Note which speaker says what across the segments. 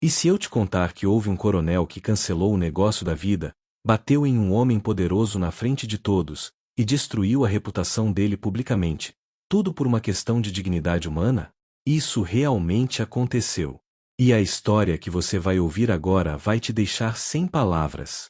Speaker 1: E se eu te contar que houve um coronel que cancelou o negócio da vida, bateu em um homem poderoso na frente de todos, e destruiu a reputação dele publicamente, tudo por uma questão de dignidade humana? Isso realmente aconteceu. E a história que você vai ouvir agora vai te deixar sem palavras.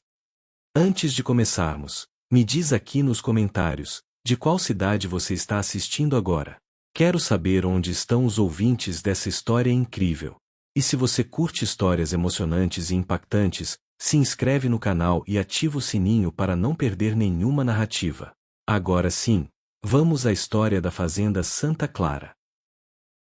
Speaker 1: Antes de começarmos, me diz aqui nos comentários, de qual cidade você está assistindo agora. Quero saber onde estão os ouvintes dessa história incrível. E se você curte histórias emocionantes e impactantes, se inscreve no canal e ativa o sininho para não perder nenhuma narrativa. Agora sim, vamos à história da Fazenda Santa Clara.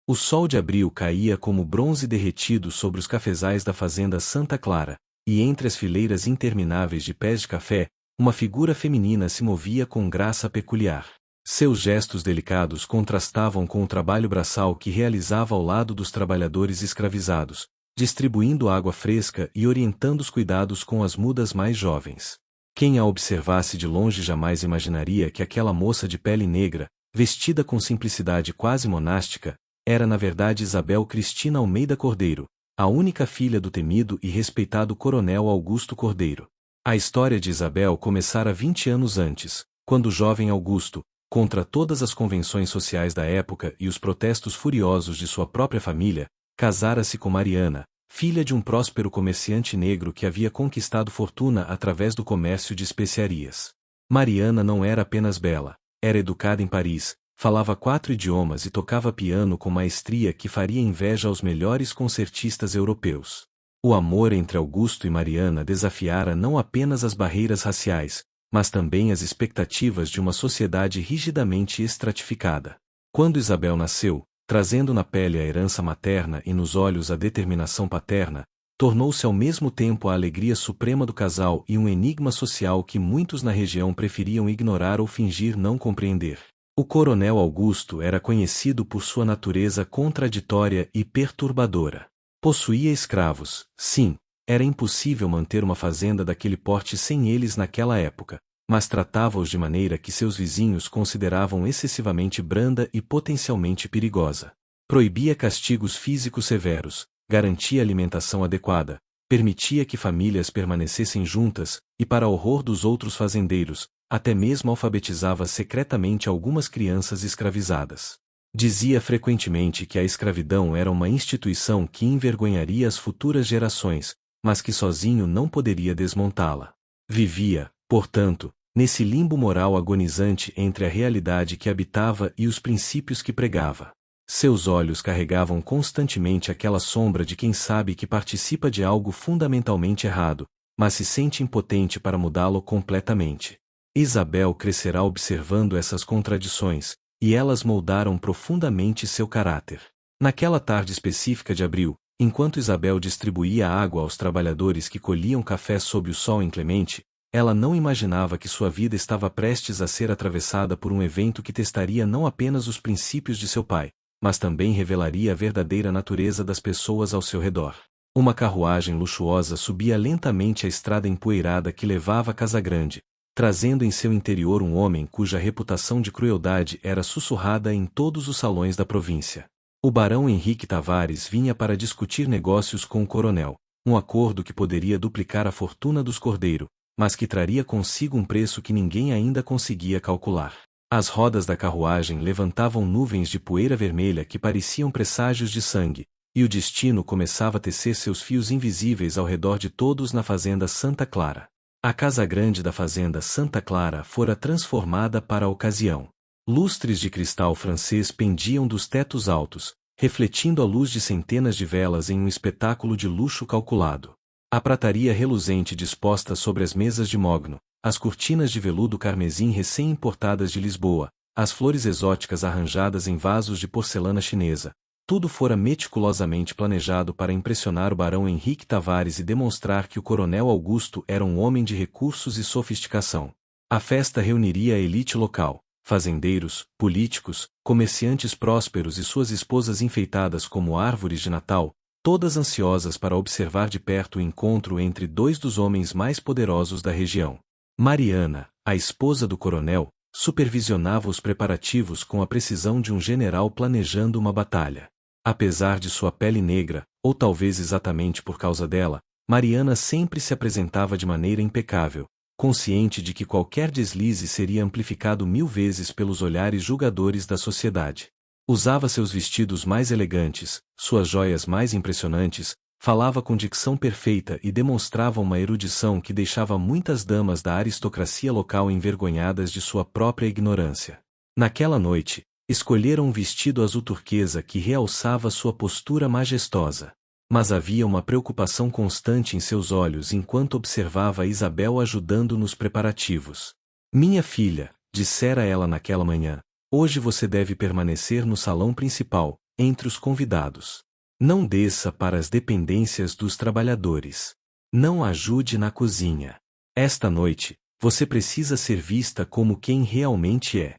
Speaker 1: O sol de abril caía como bronze derretido sobre os cafezais da Fazenda Santa Clara, e entre as fileiras intermináveis de pés de café, uma figura feminina se movia com graça peculiar. Seus gestos delicados contrastavam com o trabalho braçal que realizava ao lado dos trabalhadores escravizados, distribuindo água fresca e orientando os cuidados com as mudas mais jovens. Quem a observasse de longe jamais imaginaria que aquela moça de pele negra, vestida com simplicidade quase monástica, era na verdade Isabel Cristina Almeida Cordeiro, a única filha do temido e respeitado Coronel Augusto Cordeiro. A história de Isabel começara 20 anos antes, quando o jovem Augusto, contra todas as convenções sociais da época e os protestos furiosos de sua própria família, casara-se com Mariana, filha de um próspero comerciante negro que havia conquistado fortuna através do comércio de especiarias. Mariana não era apenas bela, era educada em Paris, falava 4 idiomas e tocava piano com maestria que faria inveja aos melhores concertistas europeus. O amor entre Augusto e Mariana desafiara não apenas as barreiras raciais, mas também as expectativas de uma sociedade rigidamente estratificada. Quando Isabel nasceu, trazendo na pele a herança materna e nos olhos a determinação paterna, tornou-se ao mesmo tempo a alegria suprema do casal e um enigma social que muitos na região preferiam ignorar ou fingir não compreender. O Coronel Augusto era conhecido por sua natureza contraditória e perturbadora. Possuía escravos, sim, era impossível manter uma fazenda daquele porte sem eles naquela época, mas tratava-os de maneira que seus vizinhos consideravam excessivamente branda e potencialmente perigosa. Proibia castigos físicos severos, garantia alimentação adequada, permitia que famílias permanecessem juntas, e para horror dos outros fazendeiros, até mesmo alfabetizava secretamente algumas crianças escravizadas. Dizia frequentemente que a escravidão era uma instituição que envergonharia as futuras gerações, mas que sozinho não poderia desmontá-la. Vivia, portanto, nesse limbo moral agonizante entre a realidade que habitava e os princípios que pregava. Seus olhos carregavam constantemente aquela sombra de quem sabe que participa de algo fundamentalmente errado, mas se sente impotente para mudá-lo completamente. Isabel crescerá observando essas contradições, e elas moldaram profundamente seu caráter. Naquela tarde específica de abril, enquanto Isabel distribuía água aos trabalhadores que colhiam café sob o sol inclemente, ela não imaginava que sua vida estava prestes a ser atravessada por um evento que testaria não apenas os princípios de seu pai, mas também revelaria a verdadeira natureza das pessoas ao seu redor. Uma carruagem luxuosa subia lentamente a estrada empoeirada que levava a Casagrande, trazendo em seu interior um homem cuja reputação de crueldade era sussurrada em todos os salões da província. O barão Henrique Tavares vinha para discutir negócios com o coronel, um acordo que poderia duplicar a fortuna dos Cordeiro, mas que traria consigo um preço que ninguém ainda conseguia calcular. As rodas da carruagem levantavam nuvens de poeira vermelha que pareciam presságios de sangue, e o destino começava a tecer seus fios invisíveis ao redor de todos na fazenda Santa Clara. A casa grande da fazenda Santa Clara fora transformada para a ocasião. Lustres de cristal francês pendiam dos tetos altos, refletindo a luz de centenas de velas em um espetáculo de luxo calculado. A prataria reluzente disposta sobre as mesas de mogno, as cortinas de veludo carmesim recém-importadas de Lisboa, as flores exóticas arranjadas em vasos de porcelana chinesa, tudo fora meticulosamente planejado para impressionar o barão Henrique Tavares e demonstrar que o coronel Augusto era um homem de recursos e sofisticação. A festa reuniria a elite local, fazendeiros, políticos, comerciantes prósperos e suas esposas enfeitadas como árvores de Natal, todas ansiosas para observar de perto o encontro entre dois dos homens mais poderosos da região. Mariana, a esposa do coronel, supervisionava os preparativos com a precisão de um general planejando uma batalha. Apesar de sua pele negra, ou talvez exatamente por causa dela, Mariana sempre se apresentava de maneira impecável, consciente de que qualquer deslize seria amplificado 1000 vezes pelos olhares julgadores da sociedade. Usava seus vestidos mais elegantes, suas joias mais impressionantes, falava com dicção perfeita e demonstrava uma erudição que deixava muitas damas da aristocracia local envergonhadas de sua própria ignorância. Naquela noite, escolheram um vestido azul turquesa que realçava sua postura majestosa. Mas havia uma preocupação constante em seus olhos enquanto observava Isabel ajudando nos preparativos. Minha filha, dissera ela naquela manhã, hoje você deve permanecer no salão principal, entre os convidados. Não desça para as dependências dos trabalhadores. Não ajude na cozinha. Esta noite, você precisa ser vista como quem realmente é.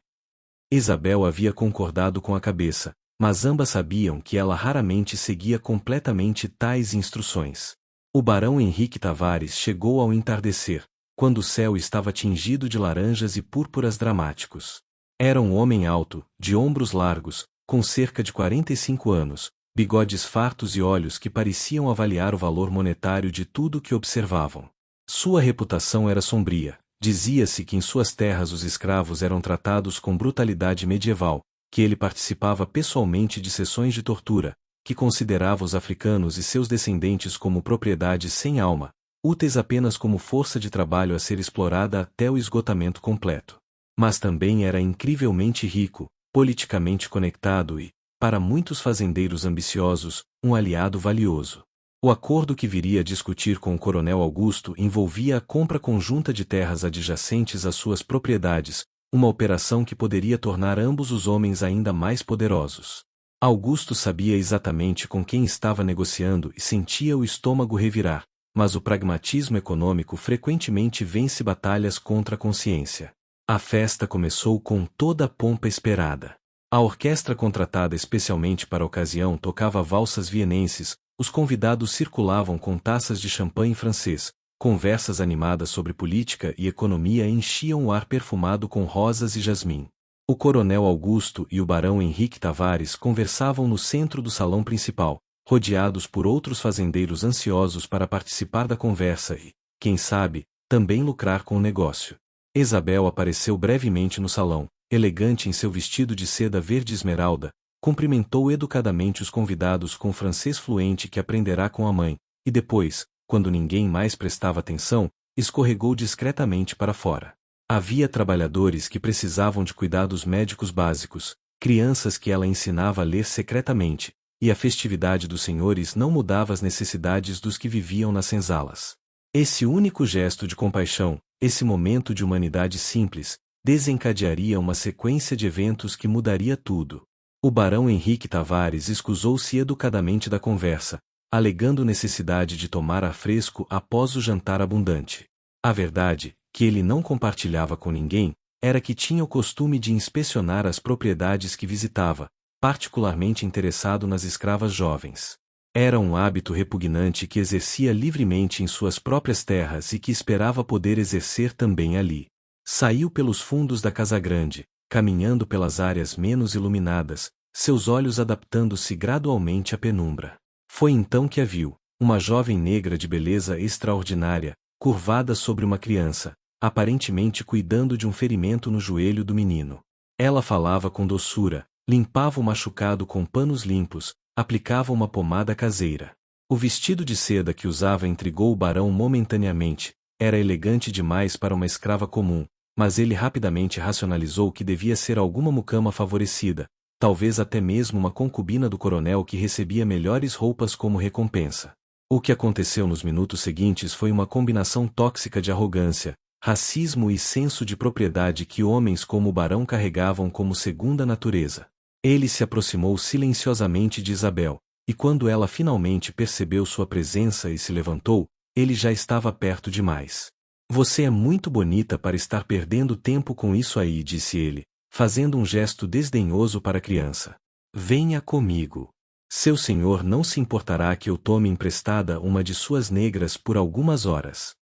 Speaker 1: Isabel havia concordado com a cabeça, mas ambas sabiam que ela raramente seguia completamente tais instruções. O barão Henrique Tavares chegou ao entardecer, quando o céu estava tingido de laranjas e púrpuras dramáticos. Era um homem alto, de ombros largos, com cerca de 45 anos, bigodes fartos e olhos que pareciam avaliar o valor monetário de tudo que observavam. Sua reputação era sombria. Dizia-se que em suas terras os escravos eram tratados com brutalidade medieval, que ele participava pessoalmente de sessões de tortura, que considerava os africanos e seus descendentes como propriedade sem alma, úteis apenas como força de trabalho a ser explorada até o esgotamento completo. Mas também era incrivelmente rico, politicamente conectado e, para muitos fazendeiros ambiciosos, um aliado valioso. O acordo que viria a discutir com o coronel Augusto envolvia a compra conjunta de terras adjacentes às suas propriedades, uma operação que poderia tornar ambos os homens ainda mais poderosos. Augusto sabia exatamente com quem estava negociando e sentia o estômago revirar, mas o pragmatismo econômico frequentemente vence batalhas contra a consciência. A festa começou com toda a pompa esperada. A orquestra contratada especialmente para a ocasião tocava valsas vienenses, os convidados circulavam com taças de champanhe francês, conversas animadas sobre política e economia enchiam o ar perfumado com rosas e jasmim. O coronel Augusto e o barão Henrique Tavares conversavam no centro do salão principal, rodeados por outros fazendeiros ansiosos para participar da conversa e, quem sabe, também lucrar com o negócio. Isabel apareceu brevemente no salão, elegante em seu vestido de seda verde esmeralda, cumprimentou educadamente os convidados com o francês fluente que aprenderá com a mãe, e depois, quando ninguém mais prestava atenção, escorregou discretamente para fora. Havia trabalhadores que precisavam de cuidados médicos básicos, crianças que ela ensinava a ler secretamente, e a festividade dos senhores não mudava as necessidades dos que viviam nas senzalas. Esse único gesto de compaixão, esse momento de humanidade simples, desencadearia uma sequência de eventos que mudaria tudo. O barão Henrique Tavares escusou-se educadamente da conversa, alegando necessidade de tomar ar fresco após o jantar abundante. A verdade, que ele não compartilhava com ninguém, era que tinha o costume de inspecionar as propriedades que visitava, particularmente interessado nas escravas jovens. Era um hábito repugnante que exercia livremente em suas próprias terras e que esperava poder exercer também ali. Saiu pelos fundos da Casa Grande, caminhando pelas áreas menos iluminadas, seus olhos adaptando-se gradualmente à penumbra. Foi então que a viu, uma jovem negra de beleza extraordinária, curvada sobre uma criança, aparentemente cuidando de um ferimento no joelho do menino. Ela falava com doçura, limpava o machucado com panos limpos, aplicava uma pomada caseira. O vestido de seda que usava intrigou o barão momentaneamente, era elegante demais para uma escrava comum, mas ele rapidamente racionalizou que devia ser alguma mucama favorecida, talvez até mesmo uma concubina do coronel que recebia melhores roupas como recompensa. O que aconteceu nos minutos seguintes foi uma combinação tóxica de arrogância, racismo e senso de propriedade que homens como o barão carregavam como segunda natureza. Ele se aproximou silenciosamente de Isabel, e quando ela finalmente percebeu sua presença e se levantou, ele já estava perto demais. Você é muito bonita para estar perdendo tempo com isso aí, disse ele, fazendo um gesto desdenhoso para a criança. Venha comigo. Seu senhor não se importará que eu tome emprestada uma de suas negras por algumas horas.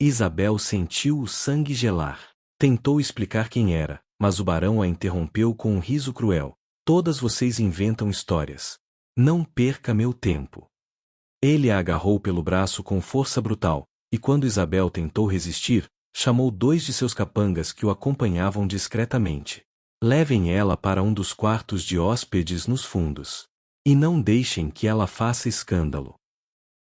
Speaker 1: Isabel sentiu o sangue gelar. Tentou explicar quem era, mas o barão a interrompeu com um riso cruel. Todas vocês inventam histórias. Não perca meu tempo. Ele a agarrou pelo braço com força brutal, e quando Isabel tentou resistir, chamou 2 de seus capangas que o acompanhavam discretamente. Levem ela para um dos quartos de hóspedes nos fundos. E não deixem que ela faça escândalo.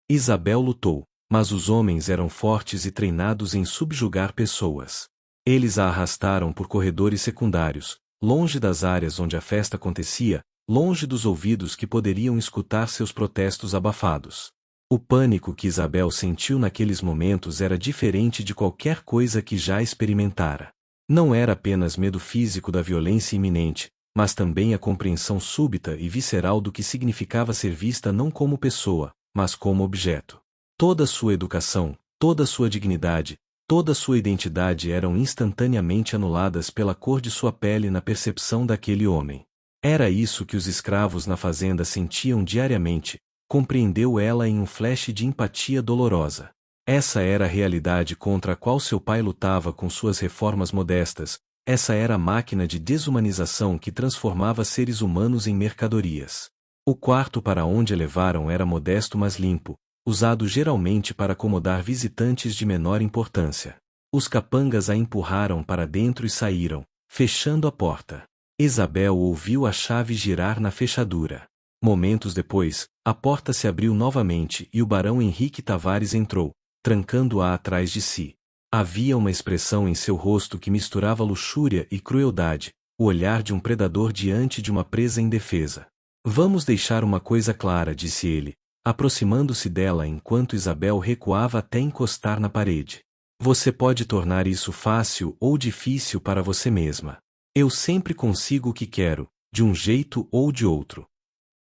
Speaker 1: Isabel lutou, mas os homens eram fortes e treinados em subjugar pessoas. Eles a arrastaram por corredores secundários, longe das áreas onde a festa acontecia, longe dos ouvidos que poderiam escutar seus protestos abafados. O pânico que Isabel sentiu naqueles momentos era diferente de qualquer coisa que já experimentara. Não era apenas medo físico da violência iminente, mas também a compreensão súbita e visceral do que significava ser vista não como pessoa, mas como objeto. Toda sua educação, toda sua dignidade, toda sua identidade eram instantaneamente anuladas pela cor de sua pele na percepção daquele homem. Era isso que os escravos na fazenda sentiam diariamente, compreendeu ela em um flash de empatia dolorosa. Essa era a realidade contra a qual seu pai lutava com suas reformas modestas, essa era a máquina de desumanização que transformava seres humanos em mercadorias. O quarto para onde a levaram era modesto mas limpo, usado geralmente para acomodar visitantes de menor importância. Os capangas a empurraram para dentro e saíram, fechando a porta. Isabel ouviu a chave girar na fechadura. Momentos depois, a porta se abriu novamente e o barão Henrique Tavares entrou, trancando-a atrás de si. Havia uma expressão em seu rosto que misturava luxúria e crueldade, o olhar de um predador diante de uma presa indefesa. Vamos deixar uma coisa clara, disse ele, aproximando-se dela enquanto Isabel recuava até encostar na parede. Você pode tornar isso fácil ou difícil para você mesma. Eu sempre consigo o que quero, de um jeito ou de outro.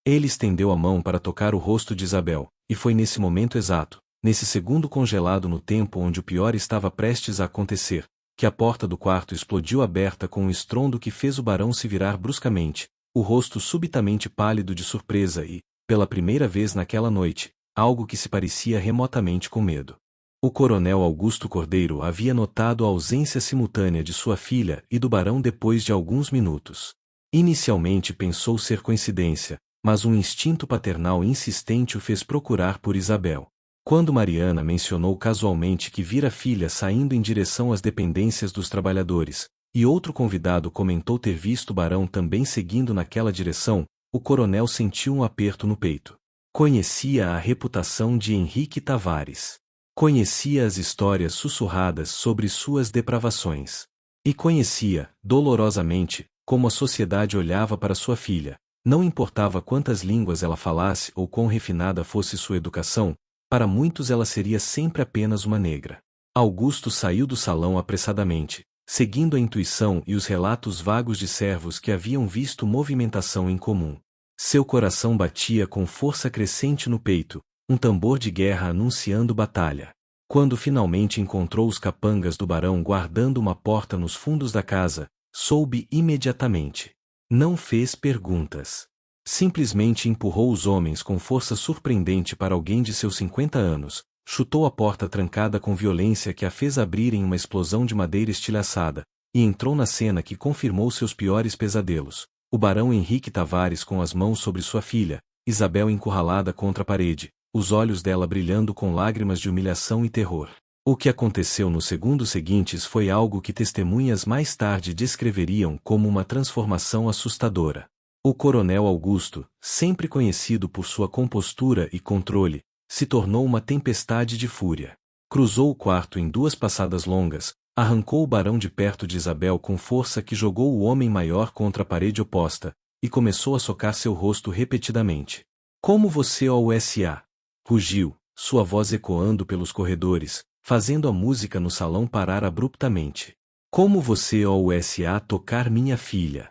Speaker 1: Ele estendeu a mão para tocar o rosto de Isabel, e foi nesse momento exato, nesse segundo congelado no tempo onde o pior estava prestes a acontecer, que a porta do quarto explodiu aberta com um estrondo que fez o barão se virar bruscamente, o rosto subitamente pálido de surpresa e, pela primeira vez naquela noite, algo que se parecia remotamente com medo. O coronel Augusto Cordeiro havia notado a ausência simultânea de sua filha e do barão depois de alguns minutos. Inicialmente pensou ser coincidência, mas um instinto paternal insistente o fez procurar por Isabel. Quando Mariana mencionou casualmente que vira a filha saindo em direção às dependências dos trabalhadores, e outro convidado comentou ter visto o barão também seguindo naquela direção, o coronel sentiu um aperto no peito. Conhecia a reputação de Henrique Tavares. Conhecia as histórias sussurradas sobre suas depravações. E conhecia, dolorosamente, como a sociedade olhava para sua filha. Não importava quantas línguas ela falasse ou quão refinada fosse sua educação, para muitos ela seria sempre apenas uma negra. Augusto saiu do salão apressadamente, seguindo a intuição e os relatos vagos de servos que haviam visto movimentação em comum. Seu coração batia com força crescente no peito, um tambor de guerra anunciando batalha. Quando finalmente encontrou os capangas do barão guardando uma porta nos fundos da casa, soube imediatamente. Não fez perguntas. Simplesmente empurrou os homens com força surpreendente para alguém de seus 50 anos, chutou a porta trancada com violência que a fez abrir em uma explosão de madeira estilhaçada, e entrou na cena que confirmou seus piores pesadelos. O barão Henrique Tavares com as mãos sobre sua filha, Isabel encurralada contra a parede, os olhos dela brilhando com lágrimas de humilhação e terror. O que aconteceu nos segundos seguintes foi algo que testemunhas mais tarde descreveriam como uma transformação assustadora. O coronel Augusto, sempre conhecido por sua compostura e controle, se tornou uma tempestade de fúria. Cruzou o quarto em 2 passadas longas, arrancou o barão de perto de Isabel com força que jogou o homem maior contra a parede oposta, e começou a socar seu rosto repetidamente. Como você OSA? Rugiu, sua voz ecoando pelos corredores, fazendo a música no salão parar abruptamente. Como você OSA tocar minha filha?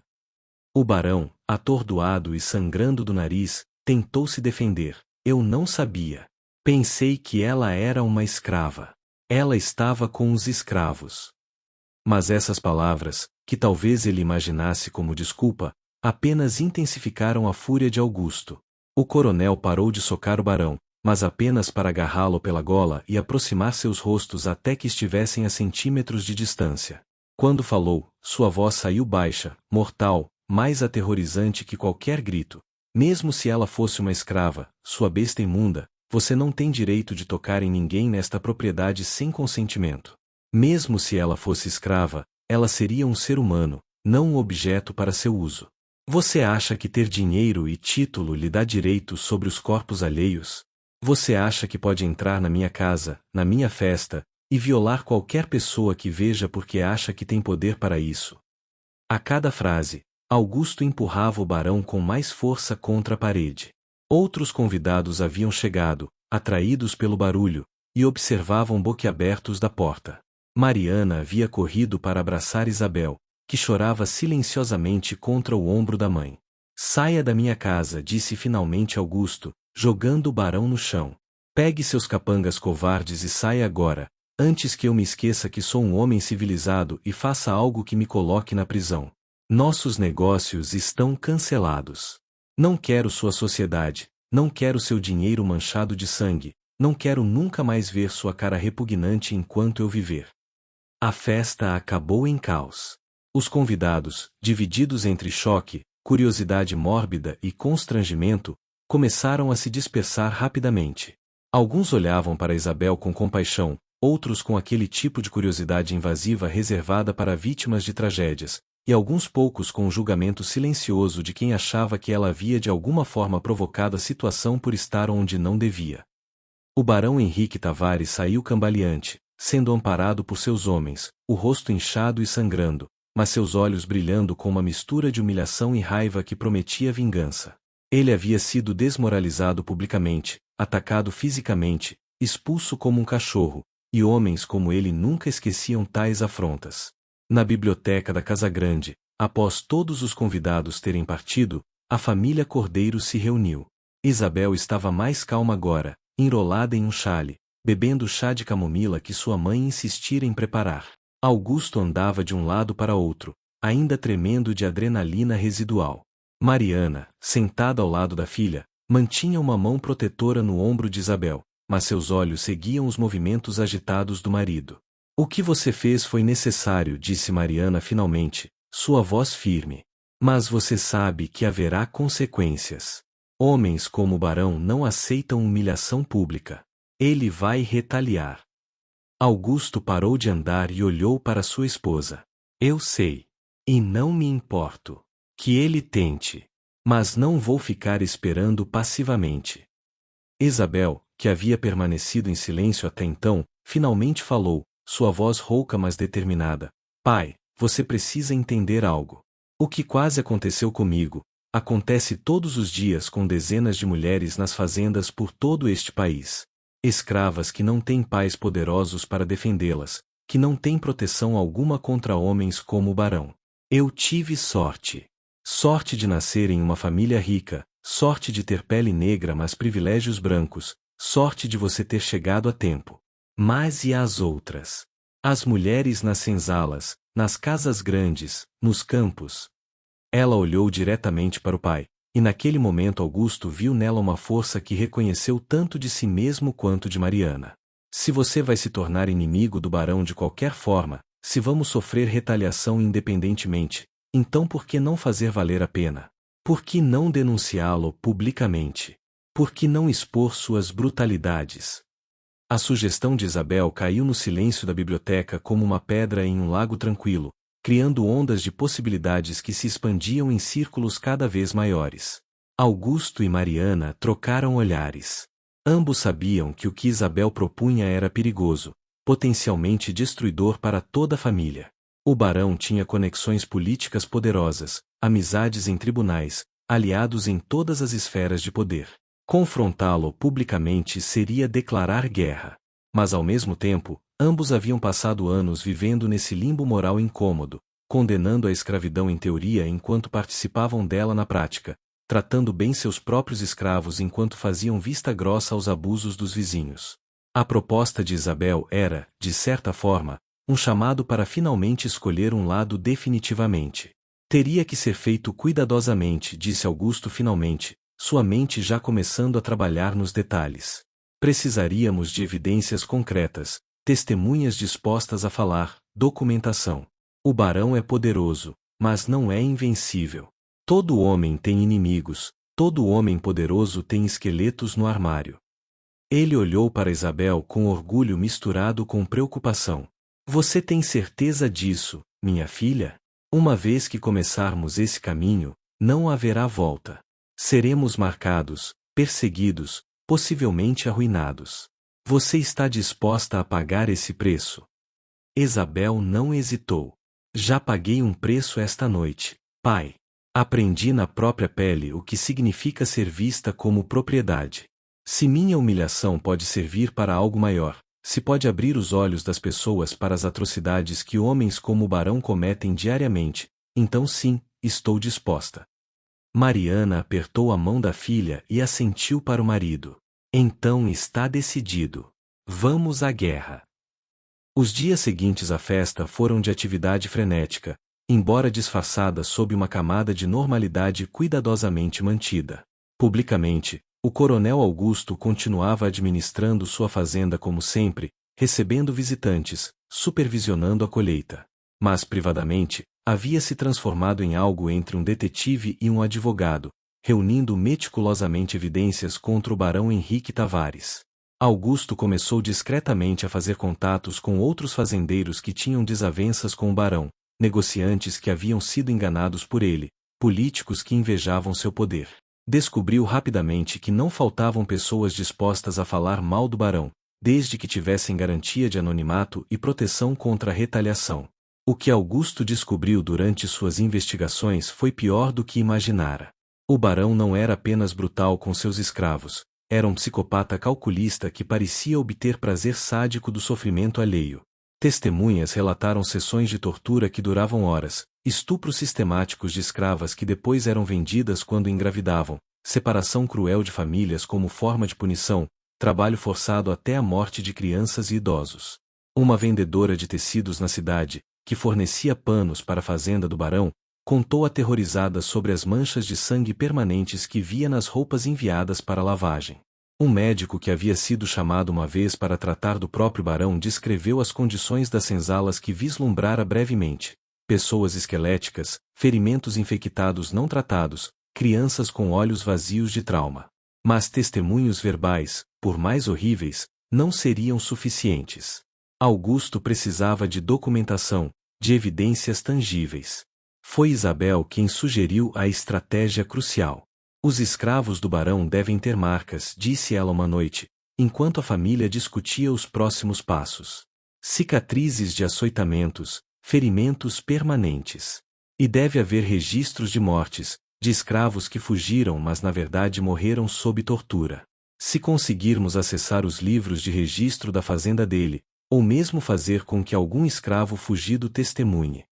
Speaker 1: O barão, atordoado e sangrando do nariz, tentou se defender. Eu não sabia. Pensei que ela era uma escrava. Ela estava com os escravos. Mas essas palavras, que talvez ele imaginasse como desculpa, apenas intensificaram a fúria de Augusto. O coronel parou de socar o barão, mas apenas para agarrá-lo pela gola e aproximar seus rostos até que estivessem a centímetros de distância. Quando falou, sua voz saiu baixa, mortal, mais aterrorizante que qualquer grito. Mesmo se ela fosse uma escrava, sua besta imunda, você não tem direito de tocar em ninguém nesta propriedade sem consentimento. Mesmo se ela fosse escrava, ela seria um ser humano, não um objeto para seu uso. Você acha que ter dinheiro e título lhe dá direito sobre os corpos alheios? Você acha que pode entrar na minha casa, na minha festa, e violar qualquer pessoa que veja porque acha que tem poder para isso? A cada frase, Augusto empurrava o barão com mais força contra a parede. Outros convidados haviam chegado, atraídos pelo barulho, e observavam boquiabertos da porta. Mariana havia corrido para abraçar Isabel, que chorava silenciosamente contra o ombro da mãe. Saia da minha casa, disse finalmente Augusto, jogando o barão no chão. Pegue seus capangas covardes e saia agora, antes que eu me esqueça que sou um homem civilizado e faça algo que me coloque na prisão. Nossos negócios estão cancelados. Não quero sua sociedade, não quero seu dinheiro manchado de sangue, não quero nunca mais ver sua cara repugnante enquanto eu viver. A festa acabou em caos. Os convidados, divididos entre choque, curiosidade mórbida e constrangimento, começaram a se dispersar rapidamente. Alguns olhavam para Isabel com compaixão, outros com aquele tipo de curiosidade invasiva reservada para vítimas de tragédias, e alguns poucos com o julgamento silencioso de quem achava que ela havia de alguma forma provocado a situação por estar onde não devia. O barão Henrique Tavares saiu cambaleante, sendo amparado por seus homens, o rosto inchado e sangrando, mas seus olhos brilhando com uma mistura de humilhação e raiva que prometia vingança. Ele havia sido desmoralizado publicamente, atacado fisicamente, expulso como um cachorro, e homens como ele nunca esqueciam tais afrontas. Na biblioteca da Casa Grande, após todos os convidados terem partido, a família Cordeiro se reuniu. Isabel estava mais calma agora, enrolada em um xale, bebendo chá de camomila que sua mãe insistira em preparar. Augusto andava de um lado para outro, ainda tremendo de adrenalina residual. Mariana, sentada ao lado da filha, mantinha uma mão protetora no ombro de Isabel, mas seus olhos seguiam os movimentos agitados do marido. O que você fez foi necessário, disse Mariana finalmente, sua voz firme. Mas você sabe que haverá consequências. Homens como o barão não aceitam humilhação pública. Ele vai retaliar. Augusto parou de andar e olhou para sua esposa. Eu sei. E não me importo. Que ele tente. Mas não vou ficar esperando passivamente. Isabel, que havia permanecido em silêncio até então, finalmente falou, sua voz rouca mas determinada. Pai, você precisa entender algo. O que quase aconteceu comigo, acontece todos os dias com dezenas de mulheres nas fazendas por todo este país. Escravas que não têm pais poderosos para defendê-las, que não têm proteção alguma contra homens como o barão. Eu tive sorte. Sorte de nascer em uma família rica, sorte de ter pele negra mas privilégios brancos, sorte de você ter chegado a tempo. Mas e as outras? As mulheres nas senzalas, nas casas grandes, nos campos? Ela olhou diretamente para o pai, e naquele momento Augusto viu nela uma força que reconheceu tanto de si mesmo quanto de Mariana. Se você vai se tornar inimigo do barão de qualquer forma, se vamos sofrer retaliação independentemente, então por que não fazer valer a pena? Por que não denunciá-lo publicamente? Por que não expor suas brutalidades? A sugestão de Isabel caiu no silêncio da biblioteca como uma pedra em um lago tranquilo, criando ondas de possibilidades que se expandiam em círculos cada vez maiores. Augusto e Mariana trocaram olhares. Ambos sabiam que o que Isabel propunha era perigoso, potencialmente destruidor para toda a família. O barão tinha conexões políticas poderosas, amizades em tribunais, aliados em todas as esferas de poder. Confrontá-lo publicamente seria declarar guerra. Mas ao mesmo tempo, ambos haviam passado anos vivendo nesse limbo moral incômodo, condenando a escravidão em teoria enquanto participavam dela na prática, tratando bem seus próprios escravos enquanto faziam vista grossa aos abusos dos vizinhos. A proposta de Isabel era, de certa forma, um chamado para finalmente escolher um lado definitivamente. Teria que ser feito cuidadosamente, disse Augusto finalmente, sua mente já começando a trabalhar nos detalhes. Precisaríamos de evidências concretas, testemunhas dispostas a falar, documentação. O barão é poderoso, mas não é invencível. Todo homem tem inimigos, todo homem poderoso tem esqueletos no armário. Ele olhou para Isabel com orgulho misturado com preocupação. Você tem certeza disso, minha filha? Uma vez que começarmos esse caminho, não haverá volta. Seremos marcados, perseguidos, possivelmente arruinados. Você está disposta a pagar esse preço? Isabel não hesitou. Já paguei um preço esta noite, pai. Aprendi na própria pele o que significa ser vista como propriedade. Se minha humilhação pode servir para algo maior, se pode abrir os olhos das pessoas para as atrocidades que homens como o barão cometem diariamente, então sim, estou disposta. Mariana apertou a mão da filha e assentiu para o marido. Então está decidido. Vamos à guerra. Os dias seguintes à festa foram de atividade frenética, embora disfarçada sob uma camada de normalidade cuidadosamente mantida. Publicamente, o coronel Augusto continuava administrando sua fazenda como sempre, recebendo visitantes, supervisionando a colheita. Mas privadamente, havia se transformado em algo entre um detetive e um advogado, reunindo meticulosamente evidências contra o barão Henrique Tavares. Augusto começou discretamente a fazer contatos com outros fazendeiros que tinham desavenças com o barão, negociantes que haviam sido enganados por ele, políticos que invejavam seu poder. Descobriu rapidamente que não faltavam pessoas dispostas a falar mal do barão, desde que tivessem garantia de anonimato e proteção contra a retaliação. O que Augusto descobriu durante suas investigações foi pior do que imaginara. O barão não era apenas brutal com seus escravos, era um psicopata calculista que parecia obter prazer sádico do sofrimento alheio. Testemunhas relataram sessões de tortura que duravam horas, estupros sistemáticos de escravas que depois eram vendidas quando engravidavam, separação cruel de famílias como forma de punição, trabalho forçado até a morte de crianças e idosos. Uma vendedora de tecidos na cidade, que fornecia panos para a fazenda do barão, contou aterrorizada sobre as manchas de sangue permanentes que via nas roupas enviadas para lavagem. Um médico que havia sido chamado uma vez para tratar do próprio barão descreveu as condições das senzalas que vislumbrara brevemente. Pessoas esqueléticas, ferimentos infectados não tratados, crianças com olhos vazios de trauma. Mas testemunhos verbais, por mais horríveis, não seriam suficientes. Augusto precisava de documentação, de evidências tangíveis. Foi Isabel quem sugeriu a estratégia crucial. Os escravos do barão devem ter marcas, disse ela uma noite, enquanto a família discutia os próximos passos. Cicatrizes de açoitamentos, ferimentos permanentes. E deve haver registros de mortes, de escravos que fugiram mas na verdade morreram sob tortura. Se conseguirmos acessar os livros de registro da fazenda dele, ou mesmo fazer com que algum escravo fugido testemunhe.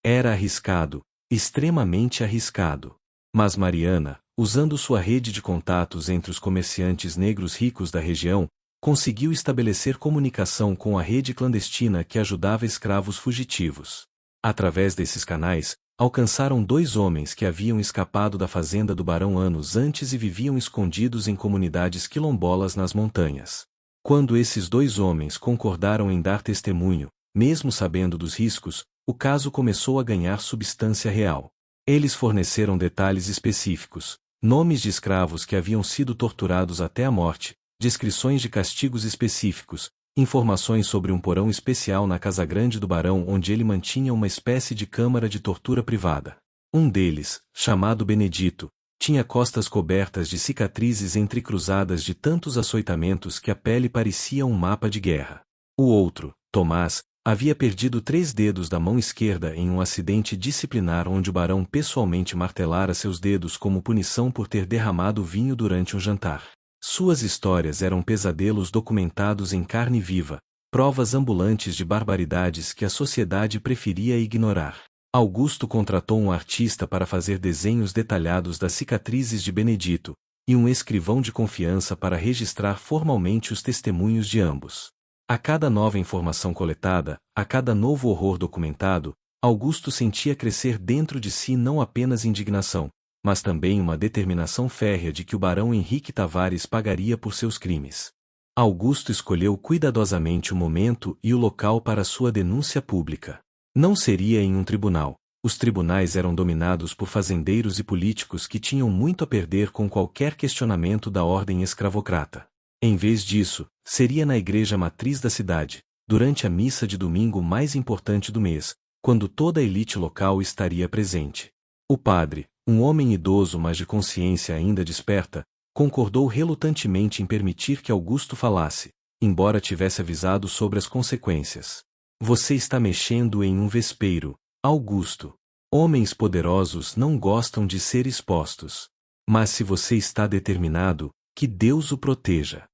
Speaker 1: Era arriscado, extremamente arriscado. Mas Mariana, usando sua rede de contatos entre os comerciantes negros ricos da região, conseguiu estabelecer comunicação com a rede clandestina que ajudava escravos fugitivos. Através desses canais, alcançaram 2 homens que haviam escapado da fazenda do barão anos antes e viviam escondidos em comunidades quilombolas nas montanhas. Quando esses 2 homens concordaram em dar testemunho, mesmo sabendo dos riscos, o caso começou a ganhar substância real. Eles forneceram detalhes específicos, nomes de escravos que haviam sido torturados até a morte, descrições de castigos específicos, informações sobre um porão especial na casa grande do barão onde ele mantinha uma espécie de câmara de tortura privada. Um deles, chamado Benedito, tinha costas cobertas de cicatrizes entrecruzadas de tantos açoitamentos que a pele parecia um mapa de guerra. O outro, Tomás, havia perdido 3 dedos da mão esquerda em um acidente disciplinar onde o barão pessoalmente martelara seus dedos como punição por ter derramado vinho durante um jantar. Suas histórias eram pesadelos documentados em carne viva, provas ambulantes de barbaridades que a sociedade preferia ignorar. Augusto contratou um artista para fazer desenhos detalhados das cicatrizes de Benedito, e um escrivão de confiança para registrar formalmente os testemunhos de ambos. A cada nova informação coletada, a cada novo horror documentado, Augusto sentia crescer dentro de si não apenas indignação, mas também uma determinação férrea de que o barão Henrique Tavares pagaria por seus crimes. Augusto escolheu cuidadosamente o momento e o local para sua denúncia pública. Não seria em um tribunal. Os tribunais eram dominados por fazendeiros e políticos que tinham muito a perder com qualquer questionamento da ordem escravocrata. Em vez disso, seria na igreja matriz da cidade, durante a missa de domingo mais importante do mês, quando toda a elite local estaria presente. O padre, um homem idoso mas de consciência ainda desperta, concordou relutantemente em permitir que Augusto falasse, embora tivesse avisado sobre as consequências. Você está mexendo em um vespeiro, Augusto. Homens poderosos não gostam de ser expostos. Mas se você está determinado, que Deus o proteja.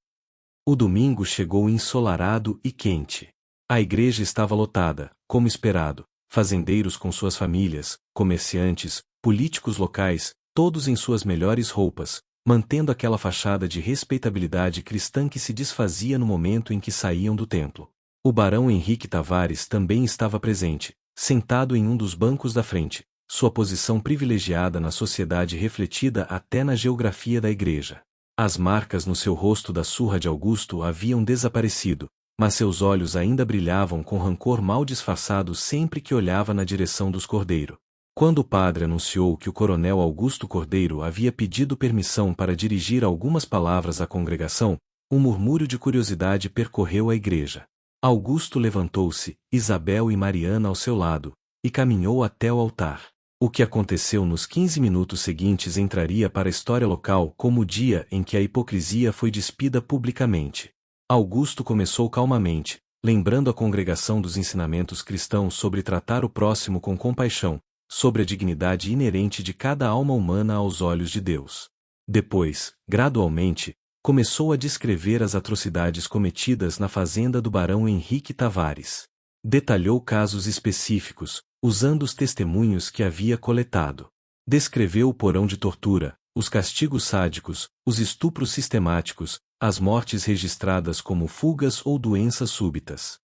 Speaker 1: O domingo chegou ensolarado e quente. A igreja estava lotada, como esperado, fazendeiros com suas famílias, comerciantes, políticos locais, todos em suas melhores roupas, mantendo aquela fachada de respeitabilidade cristã que se desfazia no momento em que saíam do templo. O barão Henrique Tavares também estava presente, sentado em um dos bancos da frente, sua posição privilegiada na sociedade refletida até na geografia da igreja. As marcas no seu rosto da surra de Augusto haviam desaparecido, mas seus olhos ainda brilhavam com rancor mal disfarçado sempre que olhava na direção dos Cordeiro. Quando o padre anunciou que o coronel Augusto Cordeiro havia pedido permissão para dirigir algumas palavras à congregação, um murmúrio de curiosidade percorreu a igreja. Augusto levantou-se, Isabel e Mariana ao seu lado, e caminhou até o altar. O que aconteceu nos 15 minutos seguintes entraria para a história local como o dia em que a hipocrisia foi despida publicamente. Augusto começou calmamente, lembrando a congregação dos ensinamentos cristãos sobre tratar o próximo com compaixão, sobre a dignidade inerente de cada alma humana aos olhos de Deus. Depois, gradualmente, começou a descrever as atrocidades cometidas na fazenda do barão Henrique Tavares. Detalhou casos específicos, usando os testemunhos que havia coletado. Descreveu o porão de tortura, os castigos sádicos, os estupros sistemáticos, as mortes registradas como fugas ou doenças súbitas.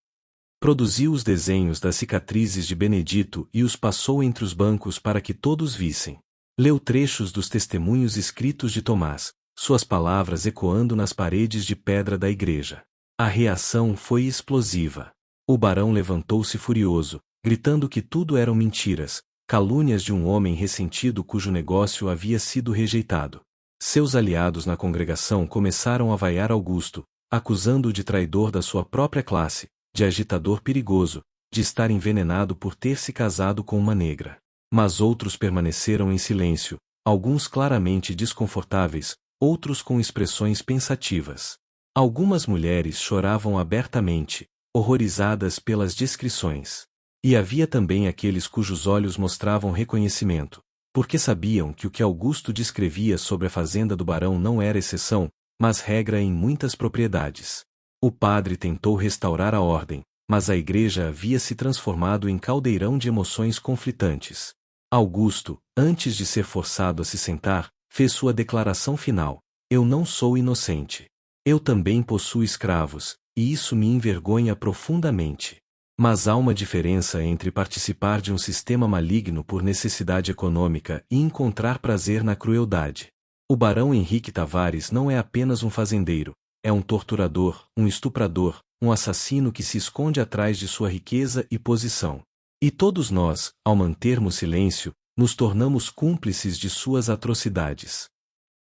Speaker 1: Produziu os desenhos das cicatrizes de Benedito e os passou entre os bancos para que todos vissem. Leu trechos dos testemunhos escritos de Tomás, suas palavras ecoando nas paredes de pedra da igreja. A reação foi explosiva. O barão levantou-se furioso, gritando que tudo eram mentiras, calúnias de um homem ressentido cujo negócio havia sido rejeitado. Seus aliados na congregação começaram a vaiar Augusto, acusando-o de traidor da sua própria classe, de agitador perigoso, de estar envenenado por ter se casado com uma negra. Mas outros permaneceram em silêncio, alguns claramente desconfortáveis, outros com expressões pensativas. Algumas mulheres choravam abertamente, horrorizadas pelas descrições. E havia também aqueles cujos olhos mostravam reconhecimento, porque sabiam que o que Augusto descrevia sobre a fazenda do barão não era exceção, mas regra em muitas propriedades. O padre tentou restaurar a ordem, mas a igreja havia se transformado em caldeirão de emoções conflitantes. Augusto, antes de ser forçado a se sentar, fez sua declaração final: eu não sou inocente. Eu também possuo escravos, e isso me envergonha profundamente. Mas há uma diferença entre participar de um sistema maligno por necessidade econômica e encontrar prazer na crueldade. O barão Henrique Tavares não é apenas um fazendeiro, é um torturador, um estuprador, um assassino que se esconde atrás de sua riqueza e posição. E todos nós, ao mantermos silêncio, nos tornamos cúmplices de suas atrocidades.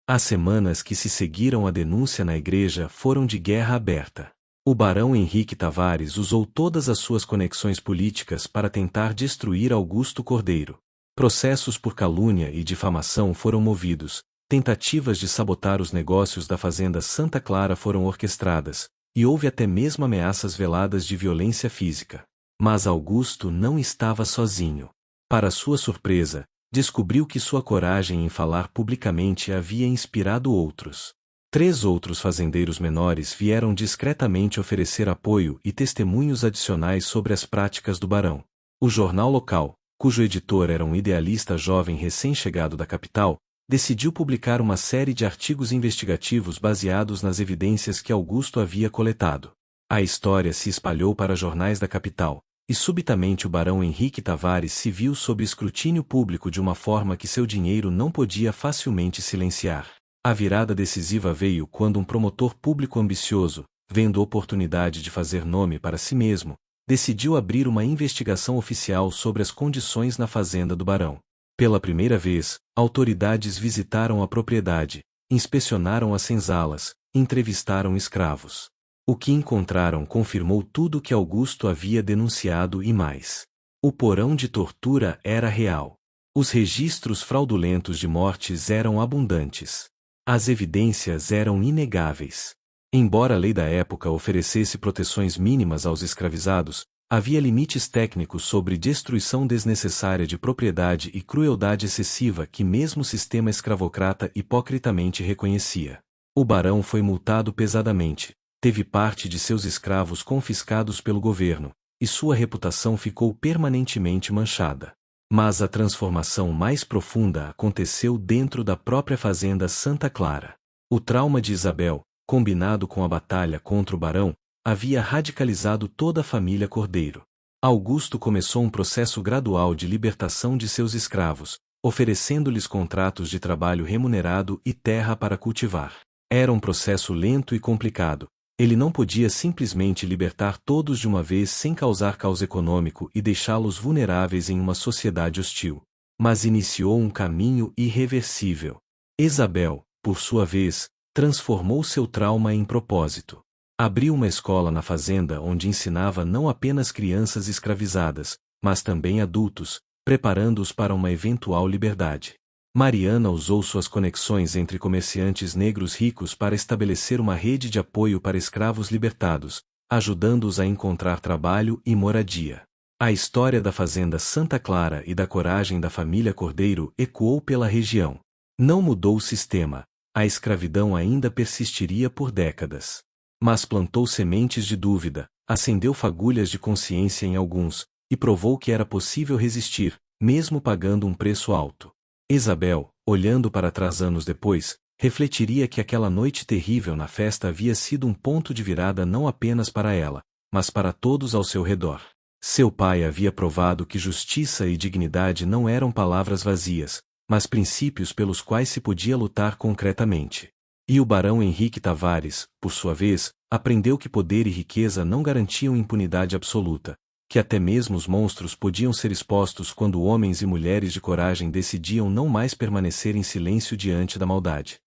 Speaker 1: As semanas que se seguiram à denúncia na igreja foram de guerra aberta. O barão Henrique Tavares usou todas as suas conexões políticas para tentar destruir Augusto Cordeiro. Processos por calúnia e difamação foram movidos, tentativas de sabotar os negócios da fazenda Santa Clara foram orquestradas, e houve até mesmo ameaças veladas de violência física. Mas Augusto não estava sozinho. Para sua surpresa, descobriu que sua coragem em falar publicamente havia inspirado outros. 3 outros fazendeiros menores vieram discretamente oferecer apoio e testemunhos adicionais sobre as práticas do barão. O jornal local, cujo editor era um idealista jovem recém-chegado da capital, decidiu publicar uma série de artigos investigativos baseados nas evidências que Augusto havia coletado. A história se espalhou para jornais da capital, e subitamente o barão Henrique Tavares se viu sob escrutínio público de uma forma que seu dinheiro não podia facilmente silenciar. A virada decisiva veio quando um promotor público ambicioso, vendo oportunidade de fazer nome para si mesmo, decidiu abrir uma investigação oficial sobre as condições na fazenda do barão. Pela primeira vez, autoridades visitaram a propriedade, inspecionaram as senzalas, entrevistaram escravos. O que encontraram confirmou tudo que Augusto havia denunciado e mais. O porão de tortura era real. Os registros fraudulentos de mortes eram abundantes. As evidências eram inegáveis. Embora a lei da época oferecesse proteções mínimas aos escravizados, havia limites técnicos sobre destruição desnecessária de propriedade e crueldade excessiva que mesmo o sistema escravocrata hipocritamente reconhecia. O barão foi multado pesadamente, teve parte de seus escravos confiscados pelo governo, e sua reputação ficou permanentemente manchada. Mas a transformação mais profunda aconteceu dentro da própria fazenda Santa Clara. O trauma de Isabel, combinado com a batalha contra o barão, havia radicalizado toda a família Cordeiro. Augusto começou um processo gradual de libertação de seus escravos, oferecendo-lhes contratos de trabalho remunerado e terra para cultivar. Era um processo lento e complicado. Ele não podia simplesmente libertar todos de uma vez sem causar caos econômico e deixá-los vulneráveis em uma sociedade hostil. Mas iniciou um caminho irreversível. Isabel, por sua vez, transformou seu trauma em propósito. Abriu uma escola na fazenda onde ensinava não apenas crianças escravizadas, mas também adultos, preparando-os para uma eventual liberdade. Mariana usou suas conexões entre comerciantes negros ricos para estabelecer uma rede de apoio para escravos libertados, ajudando-os a encontrar trabalho e moradia. A história da fazenda Santa Clara e da coragem da família Cordeiro ecoou pela região. Não mudou o sistema, a escravidão ainda persistiria por décadas. Mas plantou sementes de dúvida, acendeu fagulhas de consciência em alguns, e provou que era possível resistir, mesmo pagando um preço alto. Isabel, olhando para trás anos depois, refletiria que aquela noite terrível na festa havia sido um ponto de virada não apenas para ela, mas para todos ao seu redor. Seu pai havia provado que justiça e dignidade não eram palavras vazias, mas princípios pelos quais se podia lutar concretamente. E o barão Henrique Tavares, por sua vez, aprendeu que poder e riqueza não garantiam impunidade absoluta, que até mesmo os monstros podiam ser expostos quando homens e mulheres de coragem decidiam não mais permanecer em silêncio diante da maldade.